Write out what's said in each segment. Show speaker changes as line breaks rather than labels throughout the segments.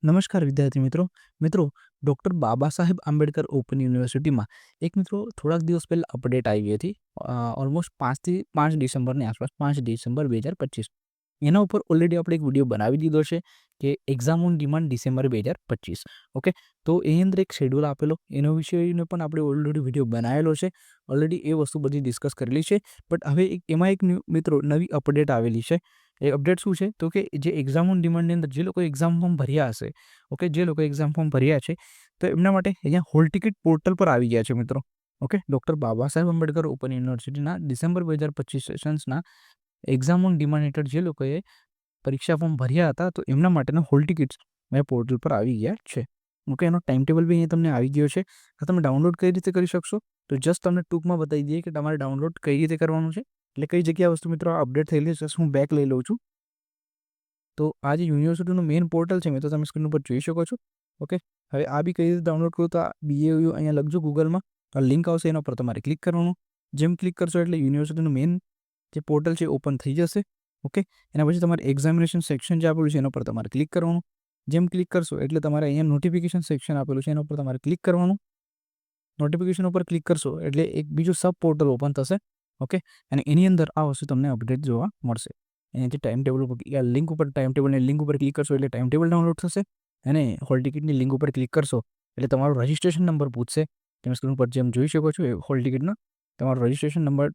નમસ્કાર વિદ્યાર્થી મિત્રો ડૉક્ટર બાબા સાહેબ આંબેડકર ઓપન યુનિવર્સિટીમાં એક મિત્રો થોડાક દિવસ પહેલાં અપડેટ આવી હતી ઓલમોસ્ટ 5 ડિસેમ્બરની આસપાસ 5 ડિસેમ્બર 2025 એના ઉપર ઓલરેડી આપણે એક વિડીયો બનાવી દીધો છે કે exam on demand December 2025 okay તો એની અંદર એક શેડ્યુલ આપેલો એનો વિષયનો પણ આપણે ઓલરેડી વિડીયો બનાવેલો છે ઓલરેડી એ વસ્તુ બધી ડિસ્કસ કરેલી છે બટ હવે એમાં એક મિત્રો નવી અપડેટ આવેલી છે એ અપડેટ શું છે તો કે જે એક્ઝામ ઓન ડિમાન્ડની અંદર જે લોકો એક્ઝામ ફોર્મ ભર્યા હશે ઓકે જે લોકો એક્ઝામ ફોર્મ ભર્યા છે તો એમના માટે અહીંયા હોલ ટિકિટ પોર્ટલ પર આવી ગયા છે મિત્રો okay doctor Baba Saheb Ambedkar open યુનિવર્સિટીના ડિસેમ્બર 2025 સેશન્સના એક્ઝામ ઓન ડિમાન્ડ હેઠળ જે લોકોએ પરીક્ષા ફોર્મ ભર્યા હતા તો એમના માટેના હોલ ટિકિટ્સ મેં પોર્ટલ પર આવી ગયા છે ઓકે એનો ટાઈમ ટેબલ બી અહીંયા તમને આવી ગયો છે તો તમે ડાઉનલોડ કઈ રીતે કરી શકશો તો જસ્ટ તમને ટૂંકમાં બતાવી દઈએ કે તમારે ડાઉનલોડ કઈ રીતે કરવાનું છે એટલે કઈ જગ્યા વસ્તુ મિત્રો અપડેટ થયેલી છે હું બેક લઈ લઉં છું તો આ જે યુનિવર્સિટીનું મેઇન પોર્ટલ છે મેં તો તમે સ્ક્રીન ઉપર જોઈ શકો છો ઓકે હવે આ બી કઈ રીતે ડાઉનલોડ કરું તો આ BAU અહીંયા લખજો ગૂગલમાં આ લિંક આવશે એના પર તમારે ક્લિક કરવાનું જેમ ક્લિક કરશો એટલે યુનિવર્સિટીનું મેઇન જે પોર્ટલ છે ઓપન થઈ જશે ઓકે એના પછી તમારે એક્ઝામિનેશન સેક્શન જે આપેલું છે એના પર તમારે ક્લિક કરવાનું જેમ ક્લિક કરશો એટલે તમારે અહીંયા નોટિફિકેશન સેક્શન આપેલું છે એના પર તમારે ક્લિક કરવાનું નોટિફિકેશન ઉપર ક્લિક કરશો એટલે એક બીજું સબ પોર્ટલ ઓપન થશે ઓકે અને એની અંદર આ વસ્તુ તમને અપડેટ જોવા મળશે એનાથી ટાઈમ ટેબલ ઉપર લિંક ઉપર ટાઈમ ટેબલની લિંક ઉપર ક્લિક કરશો એટલે ટાઈમ ટેબલ ડાઉનલોડ થશે અને હોલ ટિકિટની લિંક ઉપર ક્લિક કરશો એટલે તમારો રજિસ્ટ્રેશન નંબર પૂછશે તમે સ્ક્રીન ઉપર જેમ જોઈ શકો છો એ હોલ ટિકિટનો તમારો રજિસ્ટ્રેશન નંબર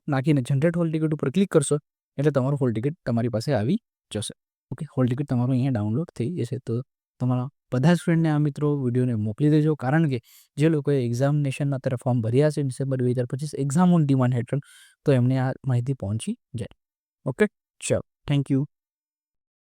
નાખીને જનરેટ હોલ ટિકિટ ઉપર ક્લિક કરશો એટલે તમારું હોલ ટિકિટ તમારી પાસે આવી જશે ઓકે હોલ ટિકિટ તમારું અહીંયા ડાઉનલોડ થઈ જશે તો તમારા બધા જ ફ્રેન્ડને આ મિત્રો વિડીયોને મોકલી દેજો કારણ કે જે લોકોએ એક્ઝામિનેશનના અત્યારે ફોર્મ ભર્યા છે ડિસેમ્બર 2025 એક્ઝામ ઓન ડિમાન્ડ હેઠળ તો એમને આ માહિતી પહોંચી જાય ઓકે ચલો થેન્ક યુ